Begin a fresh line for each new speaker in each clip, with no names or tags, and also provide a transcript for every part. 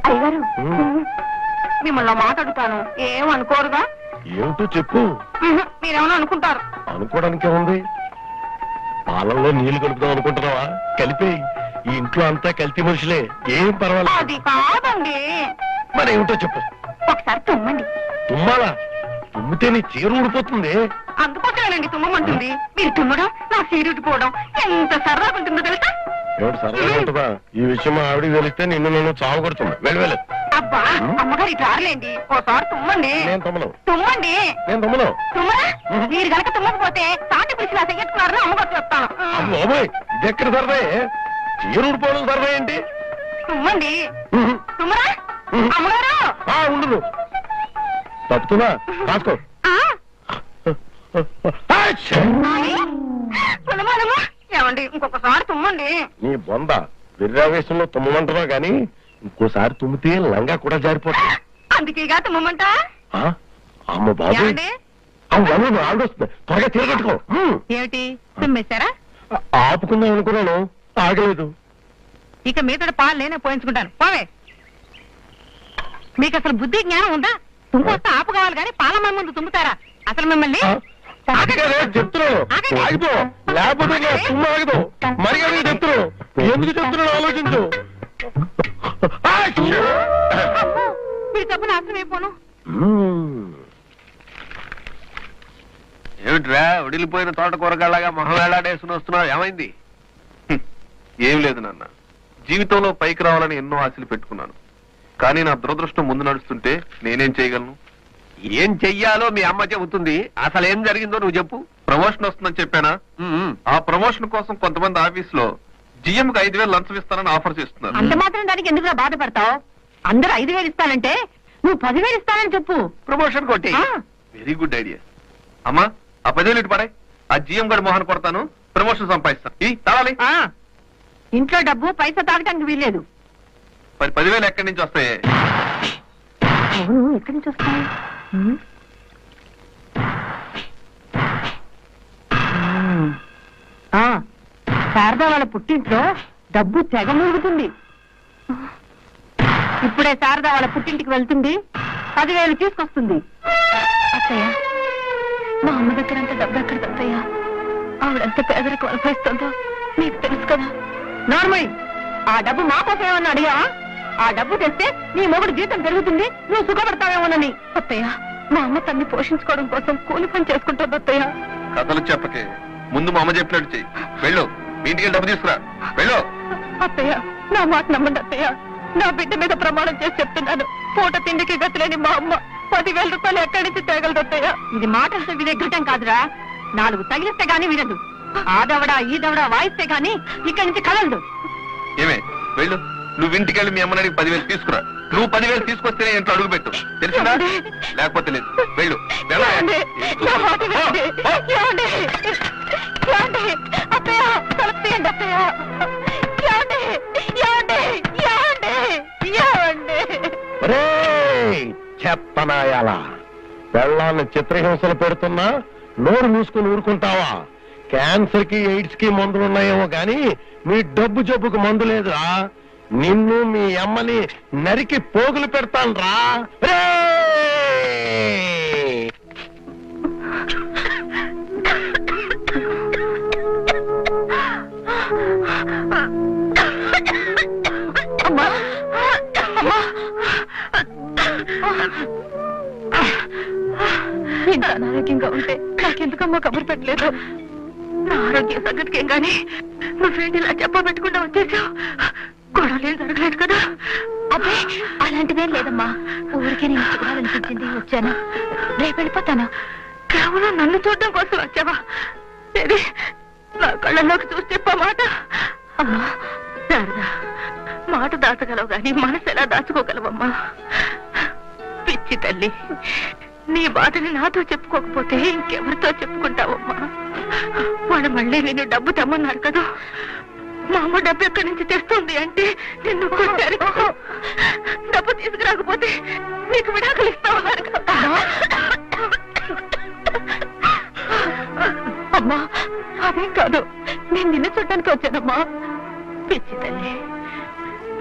అయ్యగారు మిమ్మల్ని మాట్లాడుతాను ఏమనుకోరుగా?
ఏమిటో చెప్పు.
మీరేమన్నా అనుకుంటారు?
అనుకోవడానికి ఏముంది? పాలల్లో నీళ్లు కలుపుదాం అనుకుంటున్నావా? కలిపి ఈ ఇంట్లో అంతా కల్తీ మనుషులే, ఏం పర్వాలేదు.
అది కాదండి.
మరి ఏమిటో చెప్పు.
ఒకసారి తుమ్మండి.
తుమ్మాలా? తుమ్మితే నీ చీర ఊడిపోతుంది.
అందుకోసమేనండి తుమ్మంటుంది. మీరు తుమ్మడం నా చీర ఊడిపోవడం ఎంత సరదాగా ఉంటుందో తెలుసా?
ఏమిటి సరదాగా ఉంటుందా? ఈ విషయం ఆవిడికి తెలిస్తే నిన్ను చావు కొడుతున్నా. వెళ్ళి
అబ్బా అమ్మగారు ఇటు రారులేండి. ఓసారి తుమ్మండి.
నేను తుమ్మను.
తుమ్మండి.
నేను తుమ్మను.
తుమ్మరా? మీరు కనుక తుమ్మకపోతే తాటి పిలిచి నా చెయ్యట్టుకున్నారని అమ్మగారు చెప్తాను.
బాబోయ్, ఇది ఎక్కడ సరదా? చీర ఊడిపోవడం సరదా ఏంటి?
తుమ్మండి. తుమ్మరా? అమ్మగారు
ఉండదు. తప్పుతుందా? రాసుకో.
ఏమండి ఇంకొకసారి తుమ్మండి.
నీ బొంద విర్రావేశంలో తుమ్మంటున్నావు గాని ఇంకోసారి తుమ్మితే లంగా కూడా జారిపోతుంది.
అందుకేగా తుమ్మంట.
అమ్మ బాబు ఆవిడొస్తుంది. త్వరగా తీరగట్టుకో.
ఏమిటి తుమ్మేశారా?
ఆపుకుందాం అనుకున్నాను, ఆగలేదు.
ఇక మీతో పాలు నేనే పోయించుకుంటాను. పోవే. మీకు అసలు బుద్ధి జ్ఞానం ఉందా? తుమ్ముకొస్తే ఆపు కావాలి కానీ పాలమ్మ ముందు తుమ్ముతారా? అసలు మిమ్మల్ని
చెప్తున్నాను ఆగిపో, లేకపోతే తుమ్మ ఆగదు. మరి చెప్తున్నాను, ఎందుకు చెప్తున్నాను ఆలోచించు.
మీరు తప్పు నాశనం అయిపోను.
ఏమిట్రా ఉడిలిపోయిన తోట కూరగాళ్ళగా మొహం వేలాడేసుకుని వస్తున్నావు? ఏమైంది? ఏం లేదు నాన్న, జీవితంలో పైకి రావాలని ఎన్నో ఆశలు పెట్టుకున్నాను. కానీ నా దురదృష్టం ముందు నడుస్తుంటే నేనేం చేయగలను? ఏం చెయ్యాలో మీ అమ్మ చెబుతుంది. అసలు ఏం జరిగిందో నువ్వు చెప్పు. ప్రమోషన్ వస్తుందని చెప్పానా? ఆ ప్రమోషన్ కోసం కొంతమంది ఆఫీస్ లో జిఎంకి 5,000 లంచం ఇస్తానని ఆఫర్ చేస్తున్నారు.
అంత మాత్రం దానికి ఎందుకు బాధపడతావు? అందరూ 5,000 ఇస్తానంటే నువ్వు 10,000 ఇస్తానని చెప్పు.
ప్రమోషన్ కొట్టి. Very good idea. అమ్మా ఆ 10,000 ఇటు పడాయి. ఆ జిఎం గడి మోహన్ కొడతాను, ప్రమోషన్ సంపాదిస్తాను. ఈ తాళాలి.
ఇంట్లో డబ్బు పైసా తాగటానికి వీల్లేదు.
మరి 10,000 ఎక్కడి నుంచి వస్తాయి?
అవును, ఎక్కడి నుంచి వస్తాయి? శారదా వాళ్ళ పుట్టింట్లో డబ్బు తెగ మురుగుతుంది. ఇప్పుడే శారదా వాళ్ళ పుట్టింటికి వెళ్తుంది, 10,000 తీసుకొస్తుంది. అత్తయ్య, మా అమ్మ దగ్గర అంత డబ్బు ఎక్కడ అత్తయ్య? ఆవిడంత పేదరికం అనుభవిస్తుందో మీకు తెలుసు కదా. నార్మల్, ఆ డబ్బు మా కోసం ఏమన్నా అడిగా? ఆ డబ్బు తెస్తే నీ మొగుడు జీతం పెరుగుతుంది, నువ్వు సుఖపడతావేమోనని. అత్తయ్య, మా అమ్మ తన్ని పోషించుకోవడం కోసం కూలి పని చేసుకుంటుంది అత్తయ్య.
కథలు చెప్పకే, ముందు మా అమ్మ చెప్పినట్టు చెయ్యి. వెళ్ళు, మీ ఇంటికి డబ్బు తీసుకురా. వెళ్ళు.
అత్తయ్య, నా మాట నమ్మండి అత్తయ్య. నా బిడ్డ మీద ప్రమాణం చేసి చెప్తున్నాను, పూట తిండికి గతిలేని మా అమ్మ 10,000 రూపాయలు ఎక్కడి నుంచి తేగలదు అత్తయ్య? ఇది మాటలతో వినే ఘటం కాదురా, 4 తగిలిస్తే గానీ వినదు. ఆ దవడా ఈ దవడా వాయిస్తే గానీ ఇక్కడి నుంచి కదలదు.
ఏమే, వెళ్ళు. నువ్వు ఇంటికి వెళ్ళి మీ అమ్మని 10,000 తీసుకురా. నువ్వు 10,000 తీసుకొస్తేనే ఇంట్లో అడుగు పెట్టు, తెలిసిందా? లేకపోతే లేదు. వెళ్ళు.
చెప్పనాయాలా, పెళ్ళాన్ని చిత్రహింసలు పెడుతున్నా నోరు మూసుకుని ఊరుకుంటావా? క్యాన్సర్ కి ఎయిడ్స్ కి మందులున్నాయేమో గాని మీ డబ్బు జబ్బుకు మందు లేదురా. నిన్ను మీ అమ్మని నరికి పోగులు పెడతాను రా.
ఇంత అనారోగ్యంగా ఉంటే నాకెందుకమ్మా కబురు పెట్టలేదు? నా ఆరోగ్య సంగతికేం గానీ నువ్వేంటి ఇలా చెప్పబెట్టకుండా వచ్చేసావు? గొడవలేం జరగలేదు కదా? అబ్బే, అలాంటిదేం లేదమ్మా. ఊరికే నేను చూడాలనిపించింది, వచ్చాను. రేపు వెళ్ళిపోతాను. కేవలం నన్ను చూడడం కోసం వచ్చావా? నా కళ్ళల్లోకి చూసి చెప్పా మాట. అమ్మా శారదా, మాట దాచగలవు గాని మనసు ఎలా దాచుకోగలవమ్మా? పిచ్చి తల్లి, నీ బాధని నాతో చెప్పుకోకపోతే ఇంకెవరితో చెప్పుకుంటావమ్మా? వాళ్ళు మళ్ళీ నిన్ను డబ్బు తెమ్మన్నారు కదా. మా అమ్మ డబ్బు ఎక్కడి నుంచి తెస్తుంది అంటే నిన్ను కొట్టారు. డబ్బు తీసుకురాకపోతే నీకు విడాకులు ఇస్తామన్నారు కదా. అమ్మా అదేం కాదు, నేను నిన్ను చూడటానికి వచ్చానమ్మా. పిచ్చి తల్లి,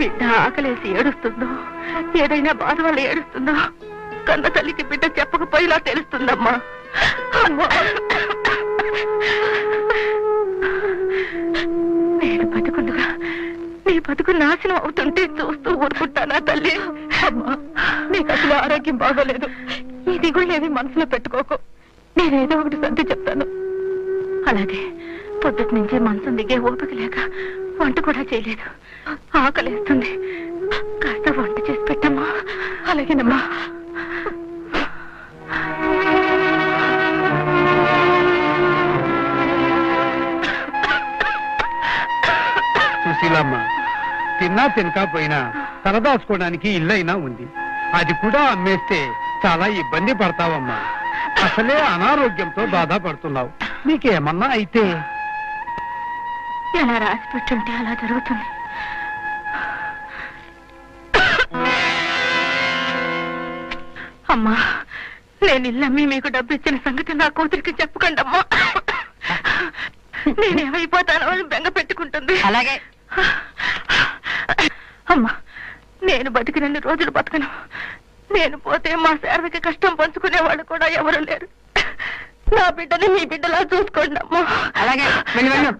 బిడ్డ ఆకలేసి ఏడుస్తుందో, ఏదైనా బాధ వల్ల ఏడుస్తుందో కన్న తల్లికి బిడ్డ చెప్పకపోయినా తెలుస్తుందమ్మా. నేను బతుకుండగా నీ బతుకు నాశనం అవుతుంటే చూస్తూ ఊరుకుంటానా తల్లి? అమ్మా, నీకు అసలు ఆరోగ్యం బాగోలేదు. ఈ దిగుళ్ళేవి మనసులో పెట్టుకోకు. నేనేదో ఒకటి సర్ది చెప్తాను. అలాగే పొద్దుటి నుంచి మనసు దిగే ఓపిక లేక వంట కూడా చేయలేదు. ఆకలేస్తుంది, కాస్త వంట చేసి పెట్టమ్మా. అలాగేనమ్మా.
సుశీలమ్మ, తిన్నా తినకపోయినా తలదాచుకోవడానికి ఇల్లైనా ఉంది. అది కూడా అమ్మేస్తే చాలా ఇబ్బంది పడతావమ్మా. అసలే అనారోగ్యంతో బాధపడుతున్నావు. నీకేమన్నా అయితే
ఎలా రాసి పెట్టుంటే అలా జరుగుతుంది. అమ్మా, నేను ఇల్లమ్మి మీకు డబ్బు ఇచ్చిన సంగతి నా కూతురికి చెప్పకండి అమ్మా. నేనేమైపోతానో అని బెంగ పెట్టుకుంటుంది.
అలాగే
అమ్మా, నేను బతికినన్ని రోజులు బతకను. నేను పోతే మా శారదకి కష్టం పంచుకునే వాళ్ళు కూడా ఎవరు లేరు. నా బిడ్డని మీ బిడ్డలా చూసుకోండి అమ్మా.
అలాగే వెళ్ళు వెళ్ళు.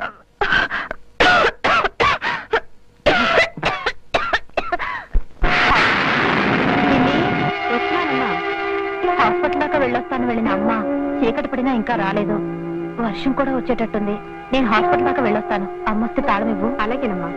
హాస్పిటల్ దాకా వెళ్ళొస్తాను వెళ్ళిన అమ్మ చీకటి పడినా ఇంకా రాలేదు. వర్షం కూడా వచ్చేటట్టుంది. నేను హాస్పిటల్ దాకా వెళ్ళొస్తాను. అమ్మ వస్తే తాళం ఇవ్వు. అలాగేనమ్మా.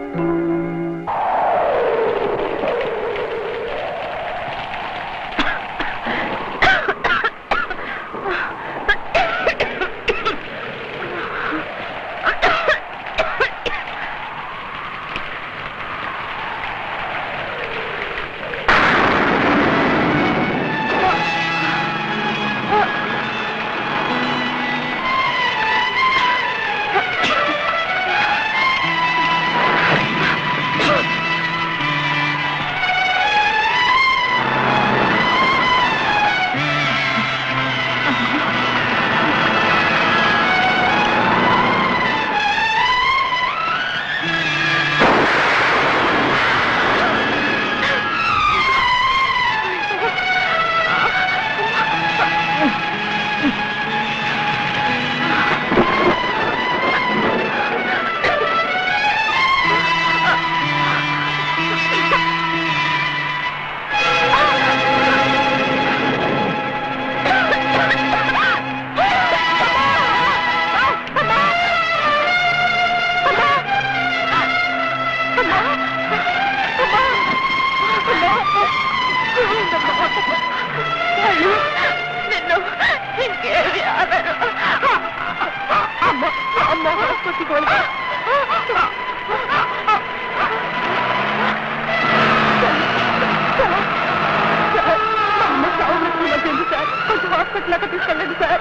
హాస్పిటల్ తీసుకెళ్ళండి సార్.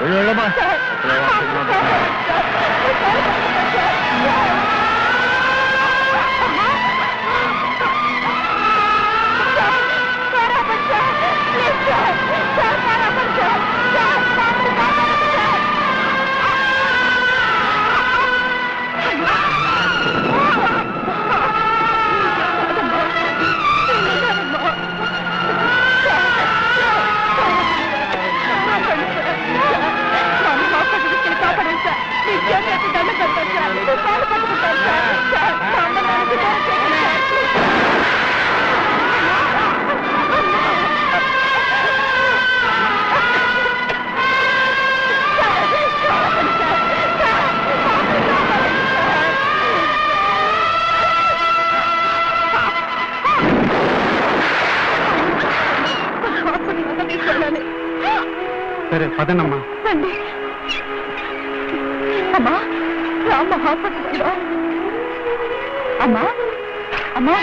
సరే పదనమ్మా.
అమ్మా రామ్మ హాస్పిటల్ అమ్మా అమ్మా